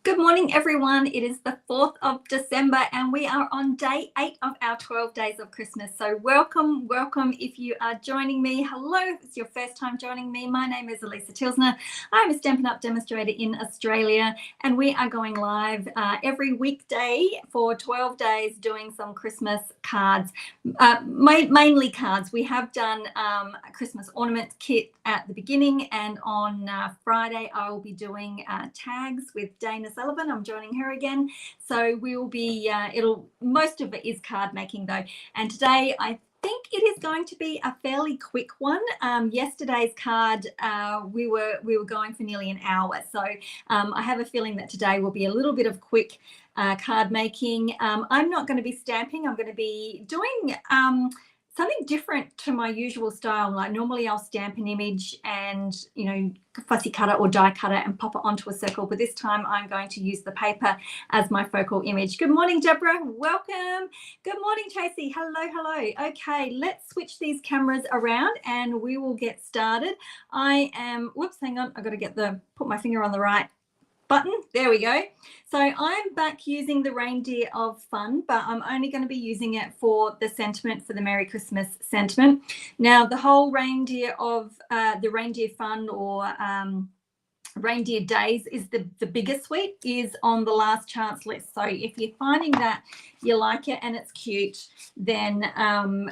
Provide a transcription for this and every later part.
Good morning, everyone. It is the 4th of December and we are on day 8 of our 12 days of Christmas. So welcome if you are joining me. Hello, if it's your first time joining me. My name is Alisa Tilsner. I'm a Stampin' Up! Demonstrator in Australia and we are going live every weekday for 12 days doing some Christmas cards, mainly cards. We have done a Christmas ornament kit at the beginning, and on Friday I will be doing tags with Dana Sullivan. I'm joining her again, so we will be most of it is card making though, and today I think it is going to be a fairly quick one. Yesterday's card we were going for nearly an hour, so I have a feeling that today will be a little bit of quick card making. I'm not going to be stamping. I'm going to be doing something different to my usual style. Like normally I'll stamp an image and, you know, fussy cutter or die cutter and pop it onto a circle, but this time I'm going to use the paper as my focal image. Good morning, Deborah. Welcome. Good morning, Tracy. Hello. Okay, let's switch these cameras around and we will get started. Whoops, hang on. I've got to put my finger on the right button. There we go. So I'm back using the Reindeer of Fun, but I'm only going to be using it for the sentiment, for the Merry Christmas sentiment. Now, the whole Reindeer of the Reindeer Fun or Reindeer Days is the bigger suite is on the last chance list. So if you're finding that you like it and it's cute, then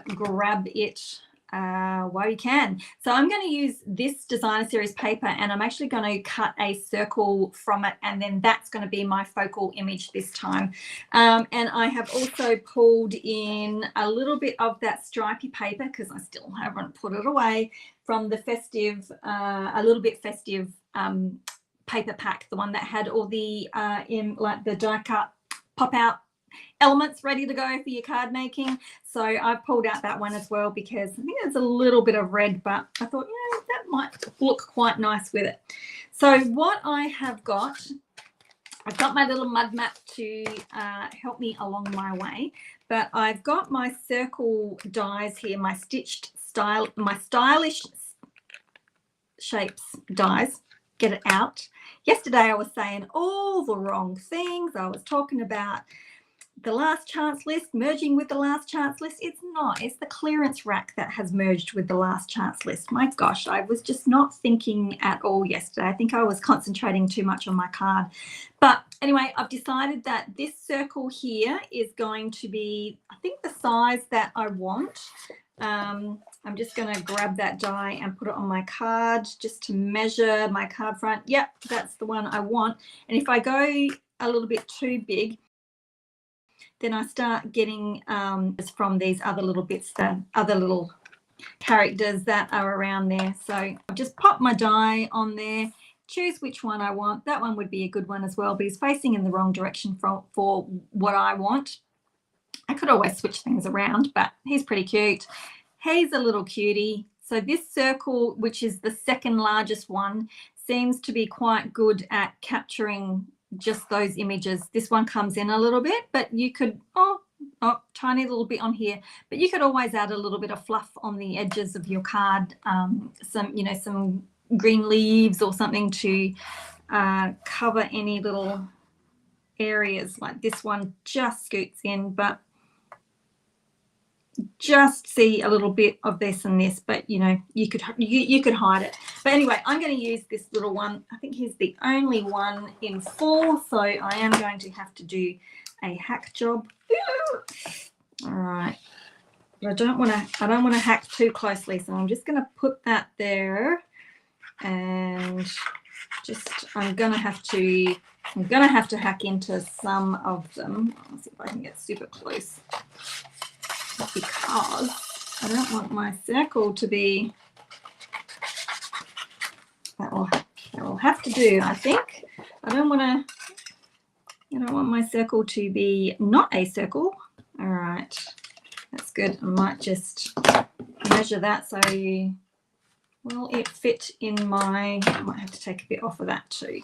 grab it while you can. So I'm going to use this designer series paper and I'm actually going to cut a circle from it, and then that's going to be my focal image this time. And I have also pulled in a little bit of that stripy paper because I still haven't put it away from the Festive, a little bit Festive paper pack, the one that had all the like the die cut pop out elements ready to go for your card making. So I've pulled out that one as well because I think there's a little bit of red, but I thought, yeah, that might look quite nice with it. So what I have got, I've got my little mud map to help me along my way, but I've got my circle dies here, my stylish shapes dies. Get it out. Yesterday I was saying all the wrong things. I was talking about the last chance list merging with the last chance list. It's not. It's the clearance rack that has merged with the last chance list. My gosh, I was just not thinking at all yesterday. I think I was concentrating too much on my card. But anyway, I've decided that this circle here is going to be, I think, the size that I want. I'm just going to grab that die and put it on my card just to measure my card front. Yep, that's the one I want. And if I go a little bit too big, then I start getting from these other little bits, the other little characters that are around there. So I've just popped my die on there, choose which one I want. That one would be a good one as well, but he's facing in the wrong direction for what I want. I could always switch things around, but he's pretty cute. He's a little cutie. So this circle, which is the second largest one, seems to be quite good at capturing just those images. This one comes in a little bit, but you could, tiny little bit on here, but you could always add a little bit of fluff on the edges of your card, some green leaves or something to cover any little areas. Like this one just scoots in, but just see a little bit of this and this, but you know, you could hide it. But anyway, I'm going to use this little one. I think he's the only one in full, so I am going to have to do a hack job. All right, but I don't want to hack too closely, so I'm just going to put that there, and I'm going to have to hack into some of them. Let's see if I can get super close, because I don't want my circle to be, that will have to do, I think. I don't want my circle to be not a circle. All right, that's good. I might just measure that so will it fit in my, I might have to take a bit off of that too,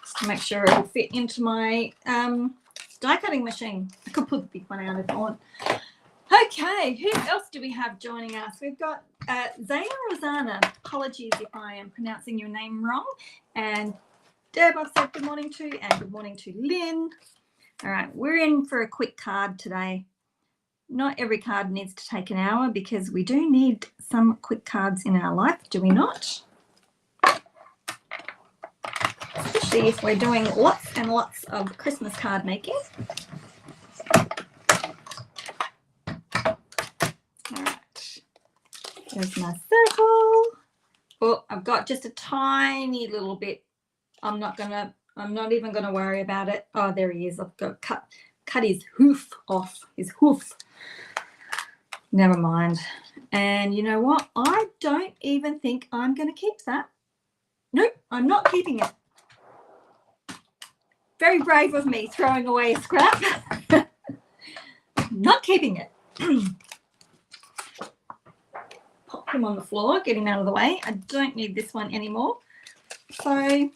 just to make sure it will fit into my die cutting machine. I could put the big one out if I want. Okay, who else do we have joining us? We've got Zayna Rosanna. Apologies if I am pronouncing your name wrong. And Deb, I've said good morning to, and good morning to Lynn. All right, we're in for a quick card today. Not every card needs to take an hour because we do need some quick cards in our life, do we not? Especially if we're doing lots and lots of Christmas card making. All right, there's my circle. Oh, I've got just a tiny little bit. I'm not even gonna worry about it. Oh, there he is. I've got cut his hoof off, his hoof. Never mind. And you know what? I don't even think I'm gonna keep that. Nope, I'm not keeping it. Very brave of me throwing away a scrap. Not keeping it. Pop him on the floor, get him out of the way. I don't need this one anymore. So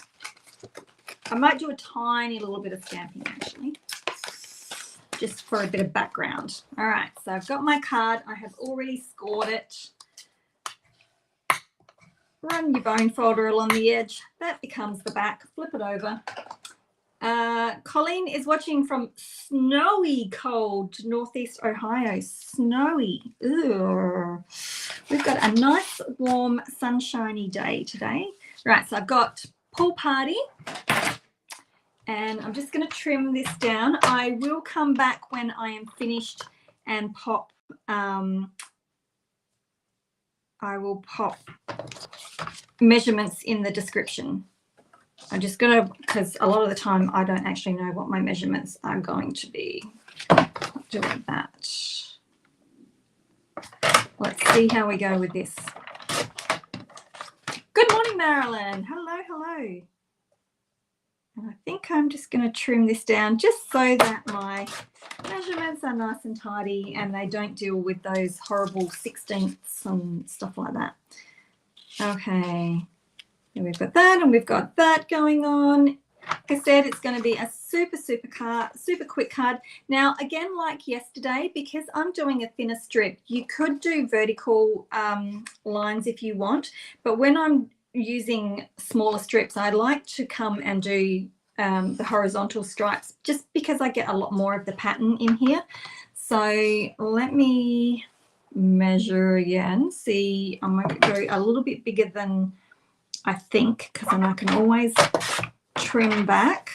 I might do a tiny little bit of stamping actually, just for a bit of background. All right, so I've got my card. I have already scored it. Run your bone folder along the edge. That becomes the back. Flip it over. Colleen is watching from snowy, cold Northeast Ohio. Snowy. Ugh. We've got a nice, warm, sunshiny day today. Right, so I've got pool party, and I'm just going to trim this down. I will come back when I am finished and pop. I will pop measurements in the description. I'm just going to, because a lot of the time I don't actually know what my measurements are going to be. Doing that. Let's see how we go with this. Good morning, Marilyn. Hello, hello. And I think I'm just going to trim this down just so that my measurements are nice and tidy and they don't deal with those horrible 16ths and stuff like that. Okay. And we've got that, and we've got that going on. Like I said, it's going to be a super quick card. Now, again, like yesterday, because I'm doing a thinner strip, you could do vertical lines if you want, but when I'm using smaller strips, I like to come and do the horizontal stripes just because I get a lot more of the pattern in here. So let me measure again. See, I'm going to go a little bit bigger than I think, because then I can always trim back.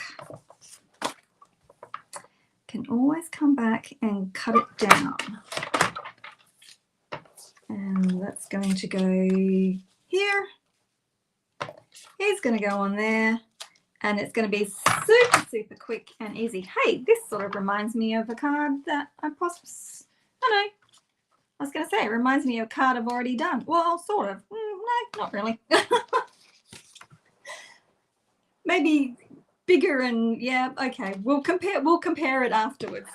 Can always come back and cut it down. And that's going to go here. He's going to go on there. And it's going to be super quick and easy. Hey, this sort of reminds me of a card that I possibly, I was going to say, it reminds me of a card I've already done. Well, sort of. No, not really. Maybe bigger and yeah, okay. We'll compare it afterwards.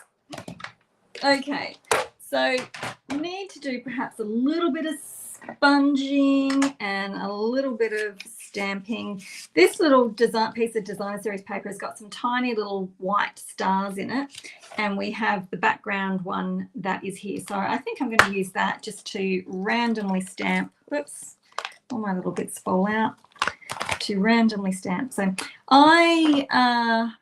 Okay, so need to do perhaps a little bit of sponging and a little bit of stamping. This little piece of designer series paper has got some tiny little white stars in it, and we have the background one that is here. So I think I'm going to use that just to randomly stamp. Whoops, all my little bits fall out. To randomly stamp. So I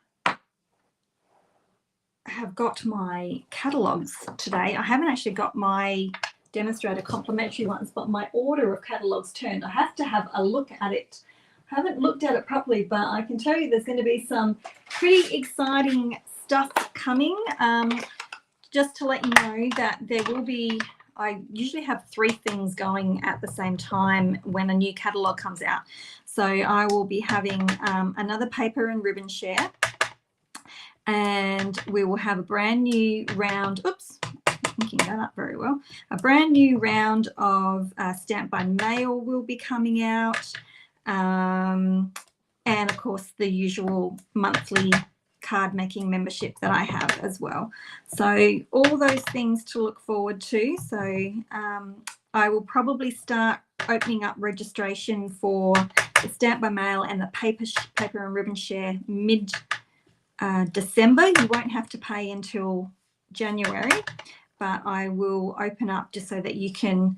have got my catalogues today. I haven't actually got my demonstrator complimentary ones, but my order of catalogues turned. I have to have a look at it. I haven't looked at it properly, but I can tell you there's going to be some pretty exciting stuff coming. Just to let you know that there will be, I usually have 3 things going at the same time when a new catalogue comes out. So I will be having another paper and ribbon share, and we will have a brand new round, oops, thinking that up very well, a brand new round of Stamp by Mail will be coming out, and of course the usual monthly card making membership that I have as well. So all those things to look forward to. So I will probably start opening up registration for the Stamp by Mail and the paper and ribbon share mid December. You won't have to pay until January, but I will open up just so that you can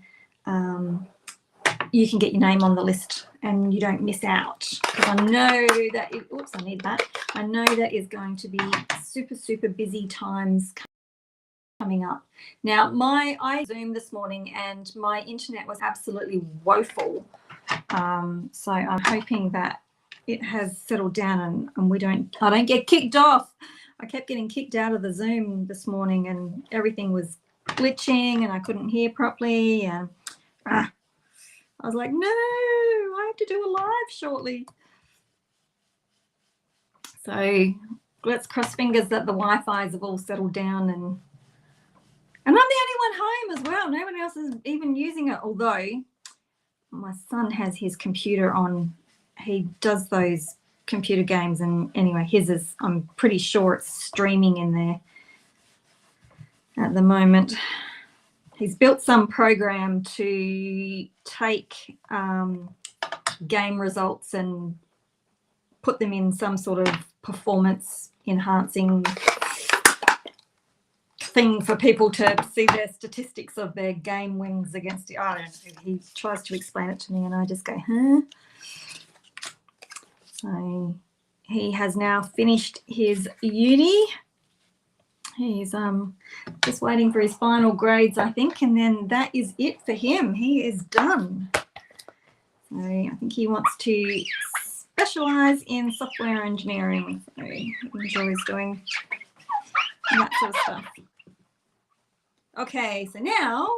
you can get your name on the list and you don't miss out. Because I know that, oops, I need that. I know that is going to be super, super busy times coming up. Now, I Zoomed this morning and my internet was absolutely woeful. So I'm hoping that it has settled down and I don't get kicked off. I kept getting kicked out of the Zoom this morning and everything was glitching and I couldn't hear properly, and I was like, no, I have to do a live shortly. So let's cross fingers that the Wi-Fi's have all settled down, and I'm the only one home as well. No one else is even using it, although my son has his computer on. He does those computer games, and anyway, his is, I'm pretty sure it's streaming in there at the moment. He's built some program to take game results and put them in some sort of performance enhancing thing for people to see their statistics of their game wins against it. I don't know. He tries to explain it to me and I just go, huh? So he has now finished his uni. He's just waiting for his final grades, I think, and then that is it for him. He is done. So I think he wants to specialize in software engineering. So he enjoys doing that sort of stuff. Okay, so now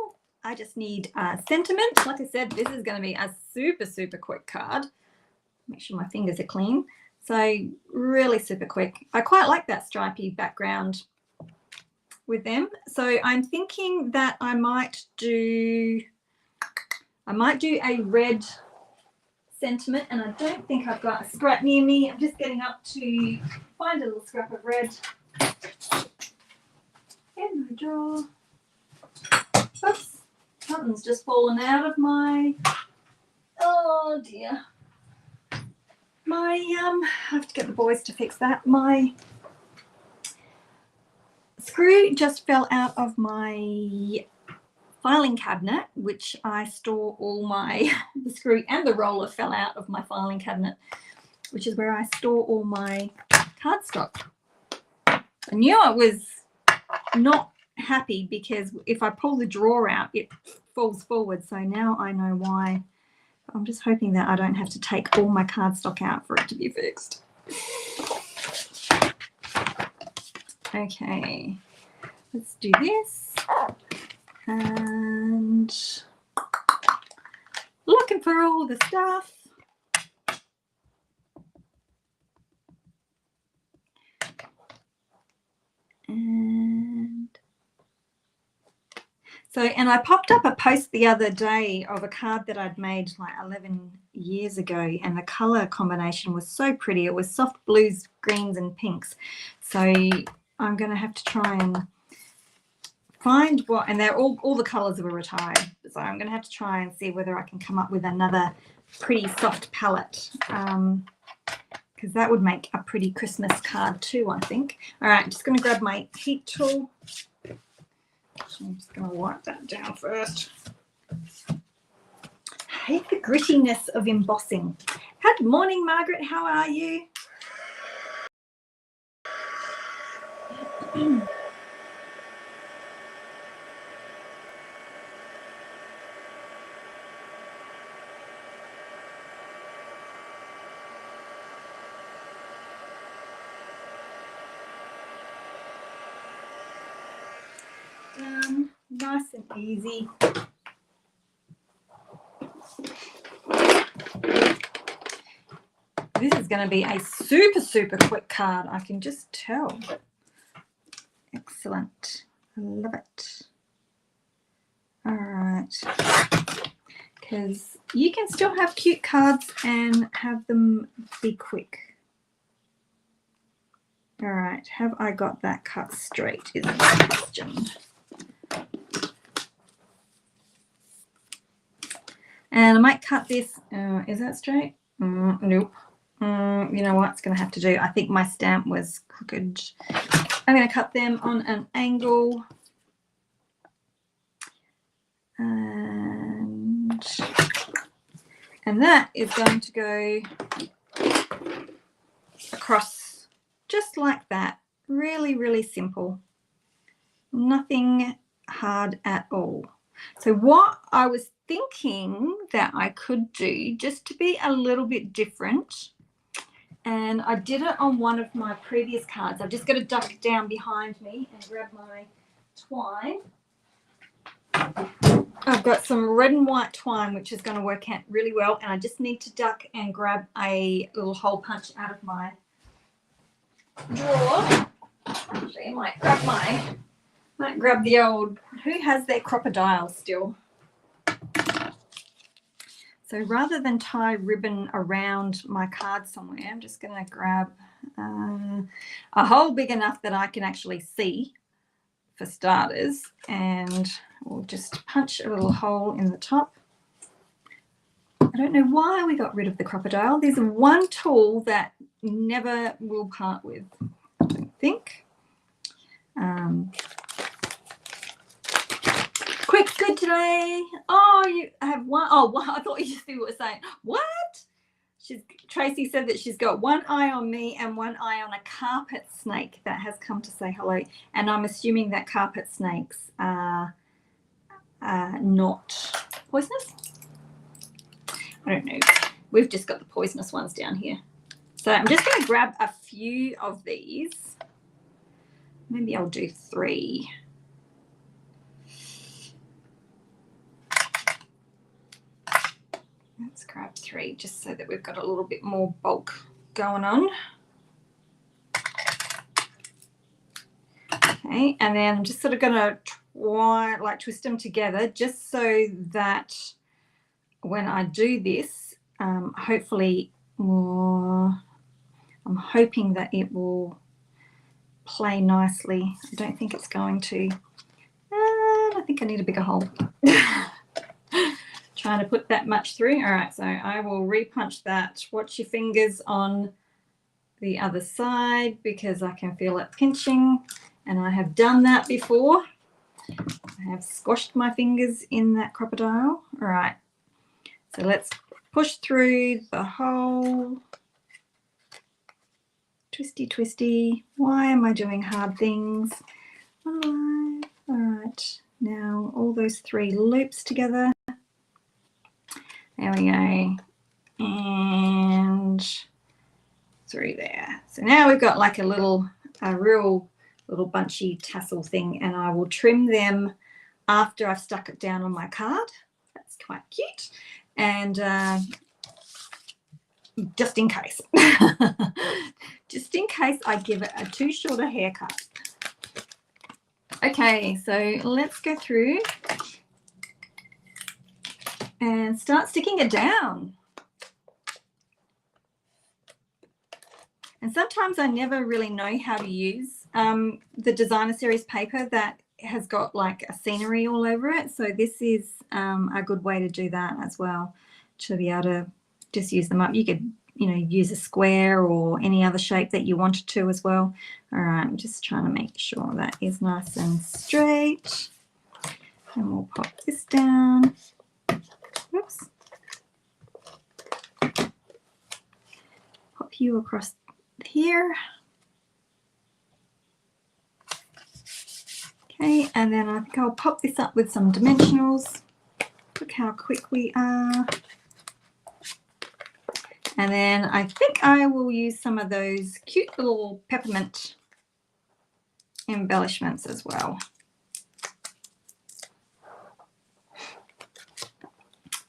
I just need a sentiment. Like I said, this is going to be a super, super quick card. Make sure my fingers are clean. So really super quick. I quite like that stripy background with them. So I'm thinking that I might do a red sentiment, and I don't think I've got a scrap near me. I'm just getting up to find a little scrap of red in my drawer. Oops, something's just fallen out of my, oh dear. I have to get the boys to fix that. My screw just fell out of my filing cabinet, which I store all my, the screw and the roller fell out of my filing cabinet, which is where I store all my cardstock. I knew I was not happy because if I pull the drawer out, it falls forward. So now I know why. I'm just hoping that I don't have to take all my cardstock out for it to be fixed. Okay, let's do this. And looking for all the stuff. And I popped up a post the other day of a card that I'd made like 11 years ago, and the color combination was so pretty. It was soft blues, greens and pinks. So I'm going to have to try and find what, and they're all the colors were retired. So I'm going to have to try and see whether I can come up with another pretty soft palette, because that would make a pretty Christmas card too, I think. All right, just going to grab my heat tool. I'm just going to wipe that down first. I hate the grittiness of embossing. Good morning, Margaret. How are you? Nice and easy. This is going to be a super, super quick card. I can just tell. Excellent. I love it. All right. Because you can still have cute cards and have them be quick. All right. Have I got that cut straight is the question. And I might cut this. Is that straight? Nope. You know what? It's going to have to do. I think my stamp was crooked. I'm going to cut them on an angle. And And that is going to go across just like that. Really, really simple. Nothing hard at all. So what I was thinking that I could do, just to be a little bit different, and I did it on one of my previous cards. I've just got to duck down behind me and grab my twine. I've got some red and white twine, which is going to work out really well, and I just need to duck and grab a little hole punch out of my drawer. Actually, I might grab the old, who has their crocodile still? So rather than tie ribbon around my card somewhere, I'm just going to grab a hole big enough that I can actually see, for starters, and we'll just punch a little hole in the top. I don't know why we got rid of the crocodile. There's one tool that never will part with, I don't think. Quick's good today. Oh, you have one. Oh, wow, I thought you were saying, what? Tracy said that she's got one eye on me and one eye on a carpet snake that has come to say hello. And I'm assuming that carpet snakes are not poisonous. I don't know. We've just got the poisonous ones down here. So I'm just going to grab a few of these. Maybe I'll do 3. Let's grab 3 just so that we've got a little bit more bulk going on. Okay, and then I'm just sort of going to twist them together just so that when I do this, hopefully I'm hoping that it will play nicely. I don't think it's going to. I think I need a bigger hole. Trying to put that much through. All right, so I will repunch that. Watch your fingers on the other side because I can feel it pinching, and I have done that before. I have squashed my fingers in that crocodile. All right, so let's push through the hole. Twisty, twisty. Why am I doing hard things? All right, now all those 3 loops together. There we go, and through there. So now we've got like a real little bunchy tassel thing, and I will trim them after I've stuck it down on my card. That's quite cute, and just in case, just in case I give it a too short a haircut. Okay, so let's go through and start sticking it down. And sometimes I never really know how to use the designer series paper that has got like a scenery all over it. So this is a good way to do that as well, to be able to just use them up. You could, use a square or any other shape that you wanted to as well. All right, I'm just trying to make sure that is nice and straight. And we'll pop this down. Oops. Pop you across here. Okay, and then I think I'll pop this up with some dimensionals. Look how quick we are. And then I think I will use some of those cute little peppermint embellishments as well.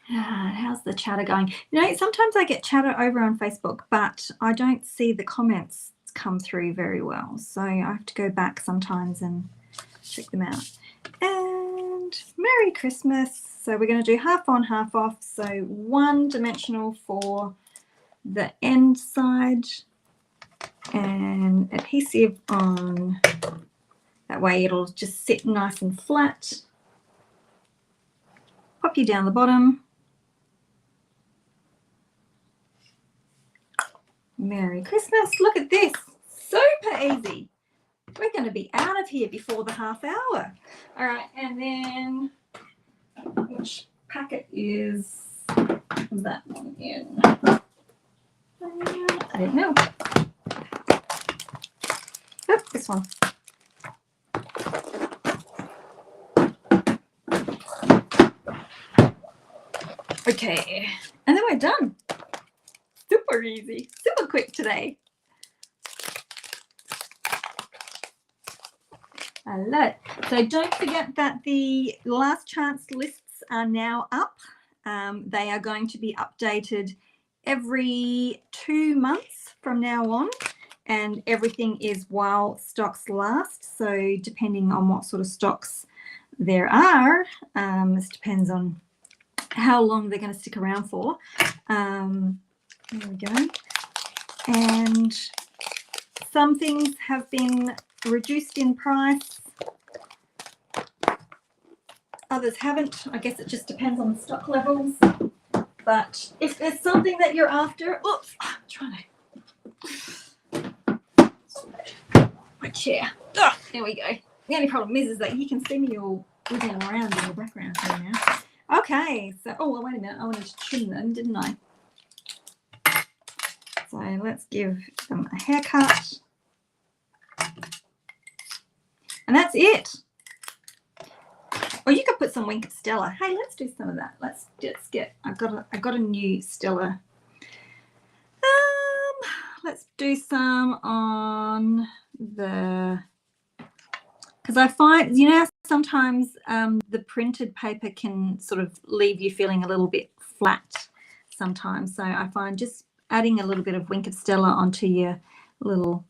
How's the chatter going? Sometimes I get chatter over on Facebook, but I don't see the comments come through very well. So I have to go back sometimes and check them out. And Merry Christmas. So we're going to do half on, half off. So 1 dimensional for the end side and adhesive on. That way it'll just sit nice and flat. Pop you down the bottom. Merry Christmas. Look at this. Super easy. We're going to be out of here before the half hour. All right, and then which packet is that one in? I don't know. Oh, this one. Okay, and then we're done. Super easy, super quick today. I love it. So don't forget that the last chance lists are now up. They are going to be updated every 2 months from now on, and everything is while stocks last. So depending on what sort of stocks there are, this depends on how long they're going to stick around for. There we go. And some things have been reduced in price. Others haven't. I guess it just depends on the stock levels. But if there's something that you're after, oops, I'm trying to my chair. Oh, there we go. The only problem is that you can see me all wiggling around in the background here now. Okay, so oh well, wait a minute. I wanted to trim them, didn't I? So let's give them a haircut. And that's it. Or you could put some Wink of Stella. Hey, let's do some of that. Let's get. I got a new Stella. Let's do some on the, because I find, you know, sometimes the printed paper can sort of leave you feeling a little bit flat sometimes. So I find just adding a little bit of Wink of Stella onto your little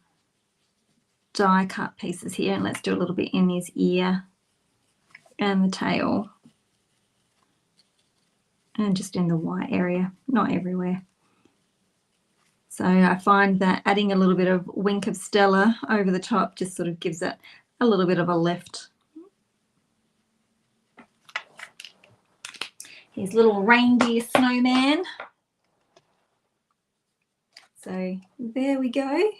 die cut pieces here, and let's do a little bit in his ear and the tail, and just in the white area, not everywhere. So I find that adding a little bit of Wink of Stella over the top just sort of gives it a little bit of a lift. His little reindeer snowman. So there we go.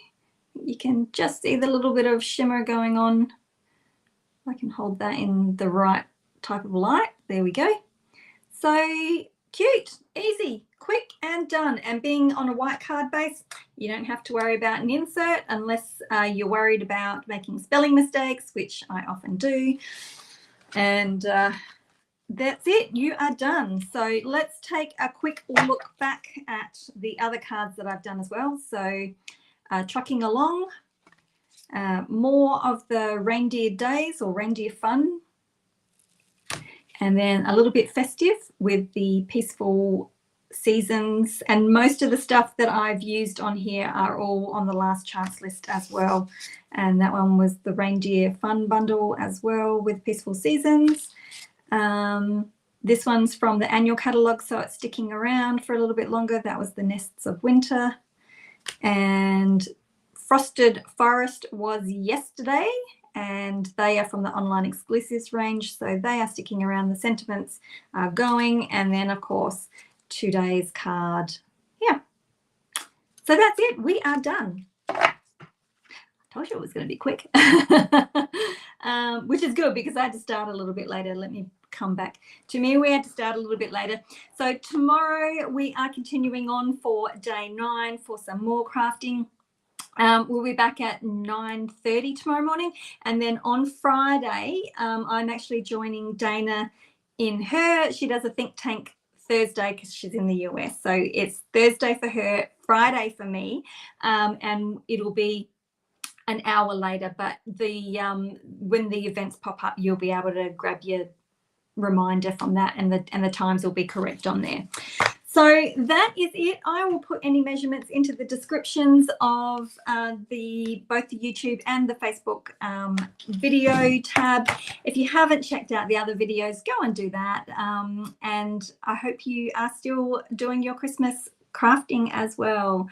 You can just see the little bit of shimmer going on. I can hold that in the right type of light. There we go. So cute, easy, quick and done. And being on a white card base, you don't have to worry about an insert unless you're worried about making spelling mistakes, which I often do. And that's it, you are done. So let's take a quick look back at the other cards that I've done as well. So trucking along, more of the Reindeer Days or Reindeer Fun, and then a little bit festive with the peaceful seasons. And most of the stuff that I've used on here are all on the last chance list as well. And that one was the Reindeer Fun bundle as well with peaceful seasons. This one's from the annual catalogue, so it's sticking around for a little bit longer. That was the Nests of Winter. And Frosted Forest was yesterday, and they are from the online exclusives range, so they are sticking around. The sentiments are going, and then of course today's card. Yeah, so that's it, we are done. I told you it was going to be quick. Which is good because I had to start a little bit later. Let me come back to me. We had to start a little bit later. So tomorrow we are continuing on for day 9 for some more crafting. We'll be back at 9:30 tomorrow morning, and then on Friday I'm actually joining Dana in her, she does a think tank Thursday because she's in the US, so it's Thursday for her, Friday for me, and it'll be an hour later, but the when the events pop up you'll be able to grab your reminder from that, and the times will be correct on there. So that is it. I will put any measurements into the descriptions of both the YouTube and the Facebook video tab. If you haven't checked out the other videos, go and do that. And I hope you are still doing your Christmas crafting as well.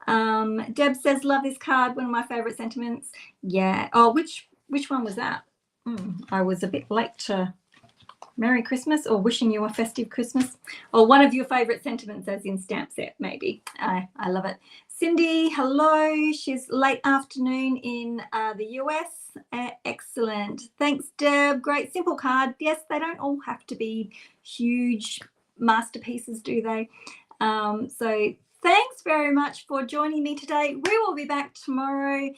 Deb says, love this card, one of my favorite sentiments. Yeah. Oh, which one was that? I was a bit late to Merry Christmas, or wishing you a festive Christmas, or one of your favorite sentiments as in stamp set, maybe. I love it. Cindy, hello. She's late afternoon in the US. Excellent. Thanks, Deb. Great simple card. Yes, they don't all have to be huge masterpieces, do they? So thanks very much for joining me today. We will be back tomorrow.